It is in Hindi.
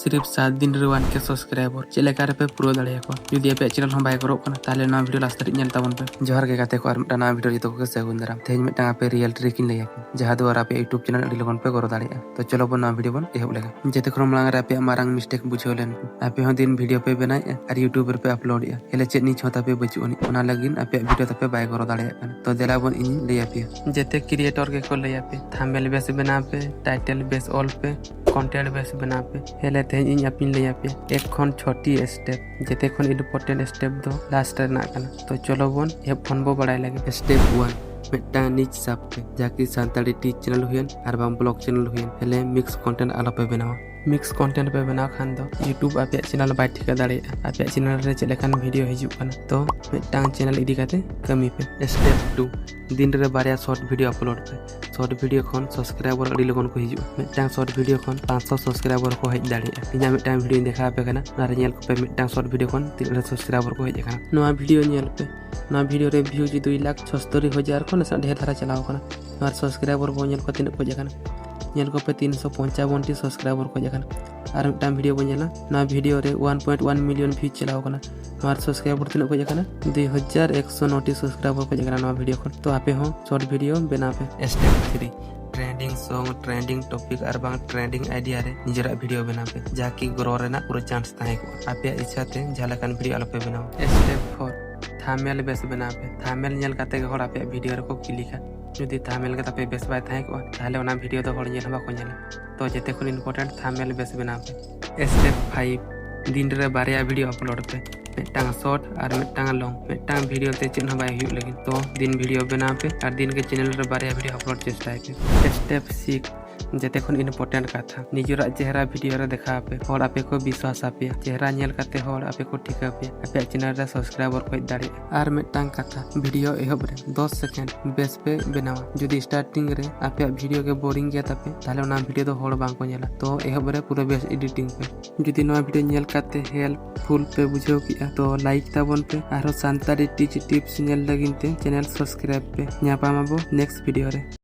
सिर्फ 7 दिन रे 1K सब्सक्राइबर चेलेका रे पे पूरा दाड़े को जुदी पे चैनल हम बाय करो कना ताले ना वीडियो लास्ट तक नेल ताबन पे जोहार के गाते को आर मटा ना वीडियो जतो को सेगुन दाराम तेज मटा पे रियल ट्रिक इन लैया जहां द्वारा पे यूट्यूब चैनल अडी लगन पे करो दाड़े तो चलो बन ना वीडियो बन एहब लेगा जेते क्रम मांग रे पे मारंग मिस्टेक बुझो लेन आपे हो दिन वीडियो पे बनाए और यूट्यूब पे अपलोड या हेले चेत नी छोता पे बचुनी ओना लगिन आपे वीडियो तपे बाय करो दाड़े तो देला बन इन लैया पे जेते क्रिएटर के को लैया पे थंबनेल बेस बना पे टाइटल बेस ऑल पे कंटेंट बेस बना पे हेले तेज इन अपिन लैया पे एक खन छोटी स्टेप जेते खन इम्पोर्टेंट स्टेप दो लास्ट रे ना कना तो चलो बन ए फोन बो बड़ाई लगे स्टेप 1 मिटा नीच साप पे जाकी सांताड़ी टी चैनल हुयन और बाम ब्लॉग चैनल हुयन हेले मिक्स कंटेंट आलो पे बनावा मिक्स कंटेंट पे बनाव खान दो यूट्यूब आपे चैनल बाय ठिका दाड़े आपे चैनल रे चलेखान वीडियो हिजु कना तो मिटांग चैनल इदी काते कमी पे स्टेप 2 दिन रे बारिया शॉर्ट वीडियो अपलोड पे शॉर्ट वीडियो खन सब्सक्राइबर अडी लगन को हिजु मिटांग शॉर्ट वीडियो खन 500 सब्सक्राइबर को हेज दाड़े इना मिटांग वीडियो देखा पे कना ना रे नेल को पे मिटांग शॉर्ट वीडियो खन 300 सब्सक्राइबर को हेज कना नवा वीडियो नेल पे ना वीडियो रे व्यू जी 2,76,000 को ना ढेर धारा चलाव कना और सब्सक्राइबर को नेल को तीन को जकना नेल को पे 355 सब्सक्राइबर को जकना और मिटांग वीडियो बनेला ना वीडियो रे 1.1 मिलियन व्यू चलाव कना और सब्सक्राइबर तीन को जकना 2190 सब्सक्राइबर को जकना ना वीडियो को तो आपे हो शॉर्ट वीडियो बना पे step 3 trending song trending topic और बांग ट्रेंडिंग आइडिया रे निजरा वीडियो बना पे जाकी ग्रो रेना पूरा चांस ताहे को आपे इच्छा ते झालकान वीडियो आलो पे बनाओ स्टेप 4 थंबनेल बेस बना पे थंबनेल नेल काते के होड़ा पे वीडियो रे को क्लिक जुदी थंबनेल का पे बेस बाय थाहे को ताले ओना वीडियो दो होड़ नेल बा को नेल तो जेते खुन इंपोर्टेंट थंबनेल बेस बना पे स्टेप 5 दिन रे बारिया वीडियो अपलोड पे मिटांग शॉर्ट और मिटांग लॉन्ग मिटांग वीडियो ते चिन्ह बाय हुई लगी तो दिन वीडियो बना पे और दिन के चैनल रे बारिया वीडियो अपलोड चेष्टा पे स्टेप 6 जेते खन इम्पोर्टेंट कथा निजरा चेहरा वीडियो रे देखा पे और आपे को विश्वास आपे चेहरा नेल काते और आपे को ठिका पे आपे चैनल रे सब्सक्राइबर को दाड़ी और मिटांग कथा वीडियो एहब रे 10 सेकंड बेस पे बनावा जदी स्टार्टिंग रे आपे वीडियो के बोरिंग गया तपे ताले ओना वीडियो दो होड़ बांग को नेला तो एहब रे पूरा बेस एडिटिंग पे जदी नवा वीडियो नेल काते हेल्पफुल पे बुझो किया तो लाइक ताबन पे आरो सांताड़ी टिप्स नेल लगिनते चैनल सब्सक्राइब पे न्यापामाबो नेक्स्ट वीडियो रे।